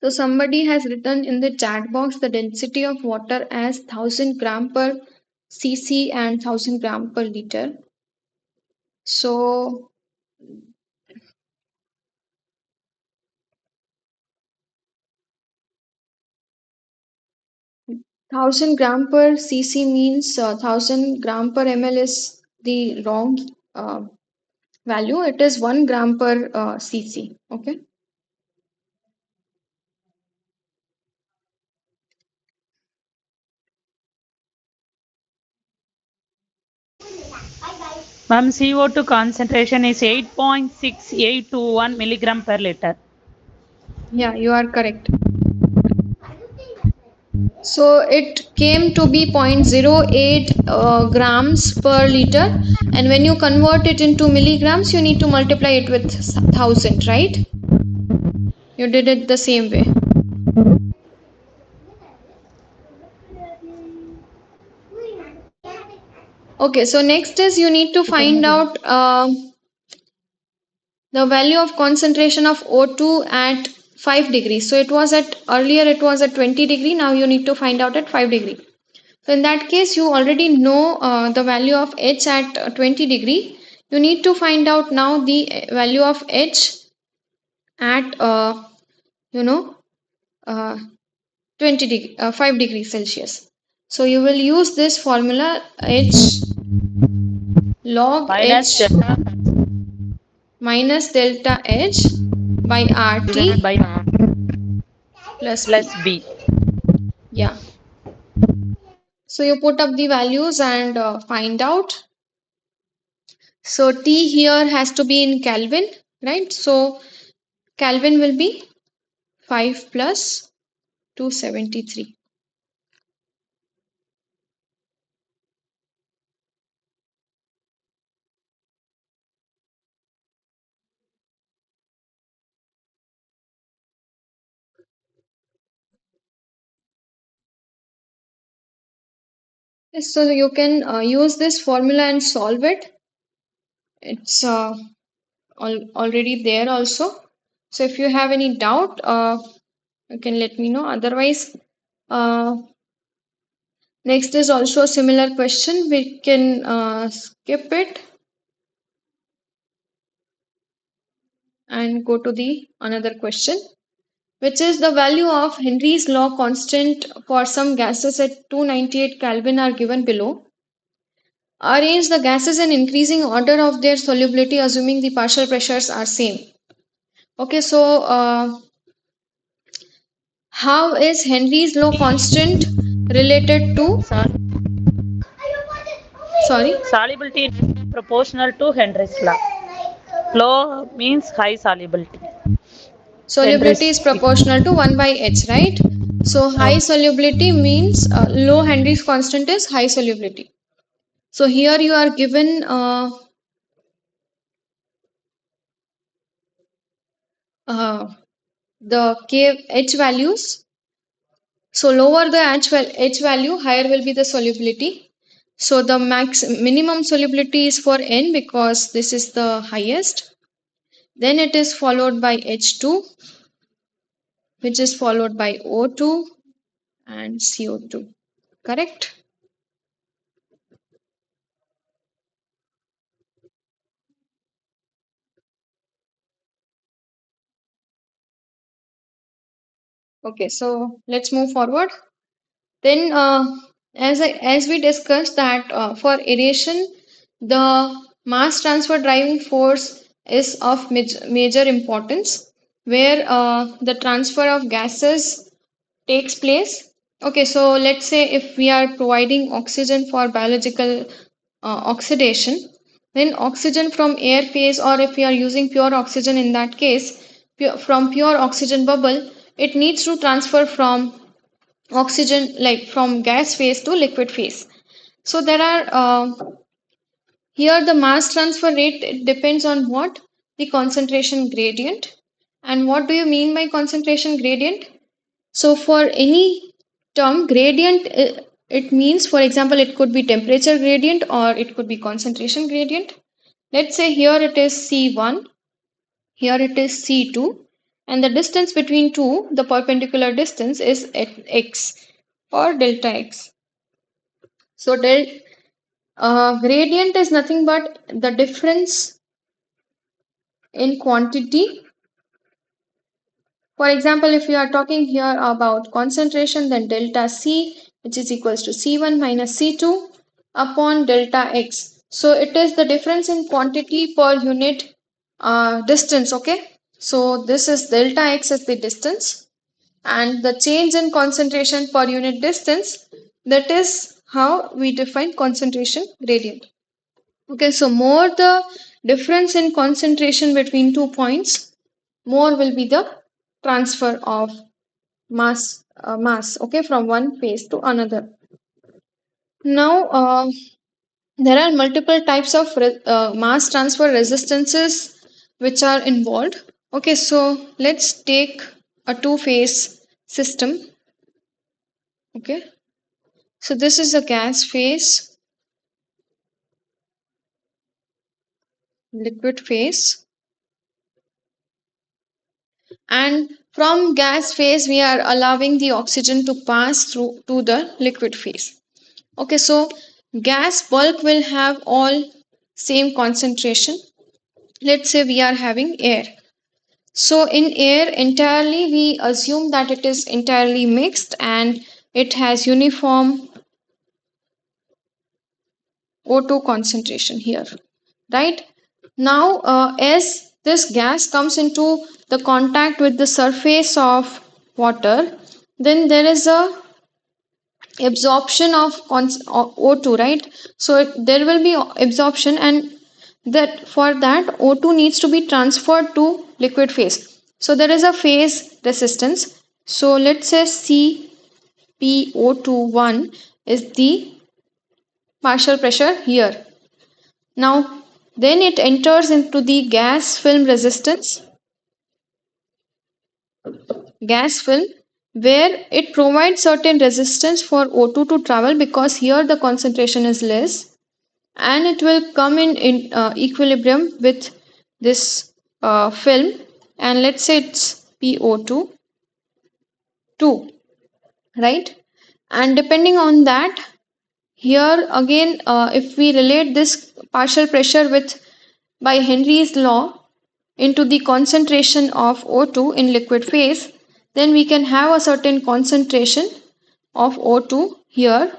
So somebody has written in the chat box the density of water as 1000 gram per cc and 1000 gram per liter. So 1000 gram per cc means 1000 gram per ml is the wrong value. It is 1 gram per cc. Okay. Ma'am, CO2 concentration is 8.6821 milligram per liter. Yeah, you are correct. So it came to be 0.08 grams per liter, and when you convert it into milligrams, you need to multiply it with 1000, right? You did it the same way. Okay, so next is you need to find out the value of concentration of O2 at 5 degrees. So it was at earlier it was at 20 degree. Now you need to find out at 5 degree. So in that case, you already know the value of H at 20 degree. You need to find out now the value of H at you know uh, 20 degree 5 degrees Celsius. So you will use this formula H log Minus H delta minus delta H by divided RT by plus plus P. B. Yeah. So you put up the values and find out. So T here has to be in Kelvin, right? So Kelvin will be 5 plus 273. So you can use this formula and solve it. It's already there also. So if you have any doubt, you can let me know. Otherwise, uh, next is also a similar question. We can skip it and go to the another question, which is the value of Henry's law constant for some gases at 298 Kelvin are given below. Arrange the gases in increasing order of their solubility, assuming the partial pressures are same. Okay, so how is Henry's law constant related to? Sorry, Solubility is proportional to Henry's law. Low means high solubility. solubility is Henry's. proportional to 1 by h, right? So high solubility means low Henry's constant is high solubility. So here you are given uh, the K H values. So lower the H value, higher will be the solubility. So the minimum solubility is for N because this is the highest. Then it is followed by H2, which is followed by O2 and CO2. Correct? Okay, so let's move forward. Then, as we discussed that for aeration, the mass transfer driving force is of major importance, where the transfer of gases takes place. Okay, so let's say if we are providing oxygen for biological oxidation, then oxygen from air phase, or if we are using pure oxygen in that case, from pure oxygen bubble, it needs to transfer from oxygen like from gas phase to liquid phase. So there are here the mass transfer rate, it depends on what? The concentration gradient. And what do you mean by concentration gradient? So for any term gradient, it means, for example, it could be temperature gradient or it could be concentration gradient. Let's say here it is C1, here it is C2. And the distance between two, the perpendicular distance, is at x or delta x. So gradient is nothing but the difference in quantity. For example, if we are talking here about concentration, then delta C, which is equals to C1 minus C2 upon delta X. So it is the difference in quantity per unit distance, okay? So this is delta X as the distance, and the change in concentration per unit distance, that is how we define concentration gradient. Okay, so more the difference in concentration between 2 points, more will be the transfer of mass, okay, from one phase to another. Now there are multiple types of mass transfer resistances which are involved. Okay, so let's take a two-phase system. Okay, so this is a gas phase, liquid phase, and from gas phase we are allowing the oxygen to pass through to the liquid phase. Okay, so gas bulk will have all same concentration. Let's say we are having air. So in air entirely we assume that it is entirely mixed and it has uniform O2 concentration here, right? Now as this gas comes into the contact with the surface of water, then there is a absorption of O2, right? So there will be absorption, and that for that O2 needs to be transferred to liquid phase. So there is a phase resistance. So let's say CpO21 is the partial pressure here. Now then it enters into the gas film, where it provides certain resistance for O2 to travel, because here the concentration is less, and it will come in equilibrium with this film, and let's say it's PO2 2, right? And depending on that, here again if we relate this partial pressure with by Henry's law into the concentration of O2 in liquid phase, then we can have a certain concentration of O2 here,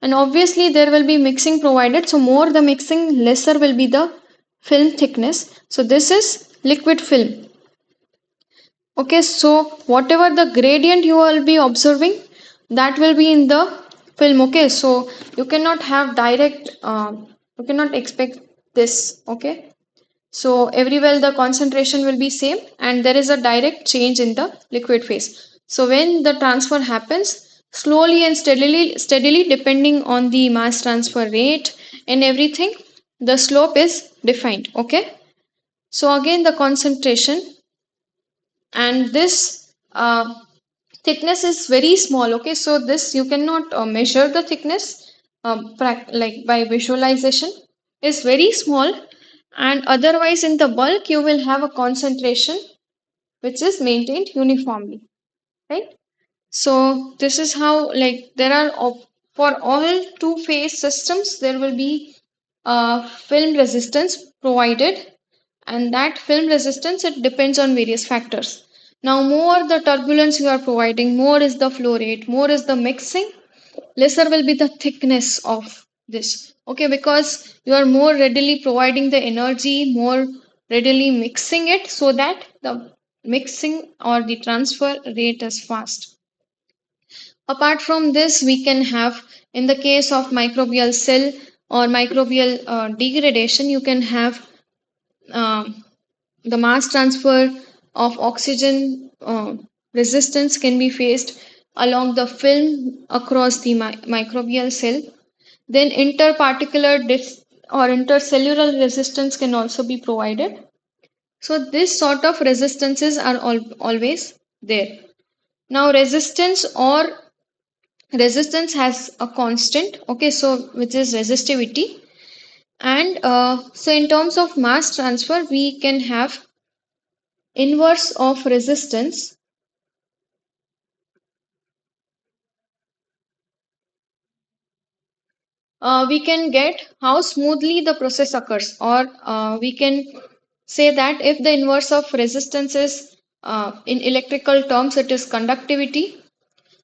and obviously there will be mixing provided, so more the mixing, lesser will be the film thickness. So this is liquid film. Okay, so whatever the gradient you will be observing, that will be in the film. Okay, so you cannot have direct you cannot expect this. Okay, so everywhere the concentration will be same and there is a direct change in the liquid phase. So when the transfer happens, slowly and steadily depending on the mass transfer rate and everything, the slope is defined. Okay, so again the concentration, and this thickness is very small. Okay, so this you cannot measure the thickness like by visualization, is very small, and otherwise in the bulk you will have a concentration which is maintained uniformly, right? So this is how, like, there are for all two phase systems there will be film resistance provided, and that film resistance, it depends on various factors. Now more the turbulence you are providing, more is the flow rate, more is the mixing, lesser will be the thickness of this. Okay, because you are more readily providing the energy, more readily mixing it, so that the mixing or the transfer rate is fast. Apart from this, we can have, in the case of microbial cell or microbial degradation, you can have um, the mass transfer of oxygen resistance can be faced along the film across the microbial cell. Then interparticular or intercellular resistance can also be provided. So this sort of resistances are always there. Now resistance has a constant, okay, so which is resistivity, and so in terms of mass transfer we can have inverse of resistance, we can get how smoothly the process occurs, or we can say that if the inverse of resistance is, in electrical terms, it is conductivity,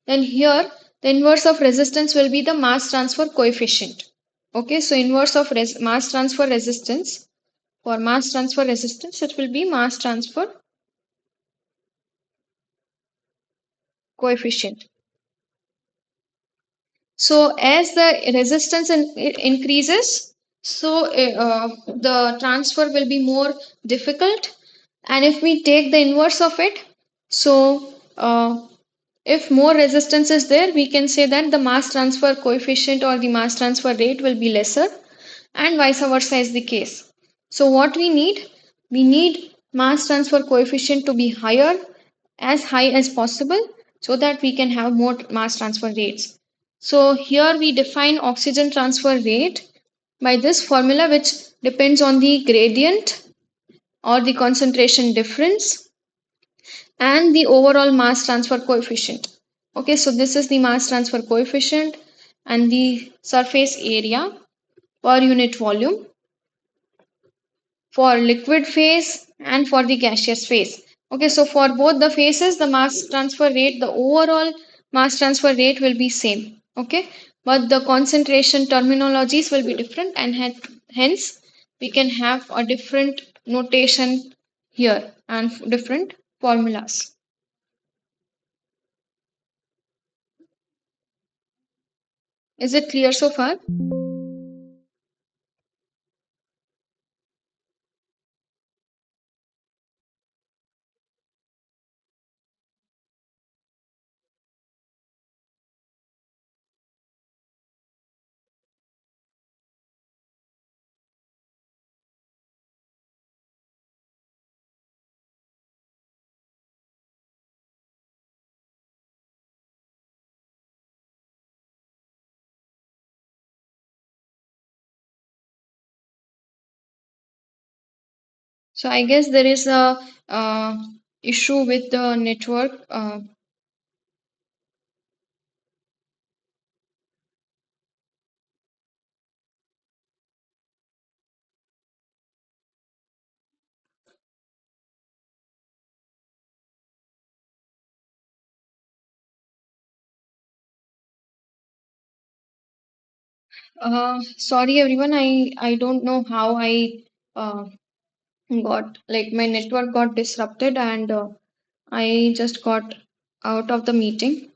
then here the inverse of resistance will be the mass transfer coefficient. Okay, so inverse of mass transfer resistance, for mass transfer resistance, it will be mass transfer coefficient. So as the resistance increases, so the transfer will be more difficult. And if we take the inverse of it, so if more resistance is there, we can say that the mass transfer coefficient or the mass transfer rate will be lesser, and vice versa is the case. So what we need? We need mass transfer coefficient to be higher, as high as possible, so that we can have more mass transfer rates. So here we define oxygen transfer rate by this formula, which depends on the gradient or the concentration difference and the overall mass transfer coefficient. Okay, so this is the mass transfer coefficient and the surface area per unit volume for liquid phase and for the gaseous phase. Okay, so for both the phases, the mass transfer rate, the overall mass transfer rate will be same. Okay, but the concentration terminologies will be different, and hence we can have a different notation here and different formulas. Is it clear so far? So I guess there is a issue with the network. Sorry everyone, I don't know how I uh, got, like, my network got disrupted, and I just got out of the meeting.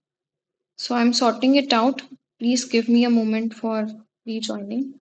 So I'm sorting it out. Please give me a moment for rejoining.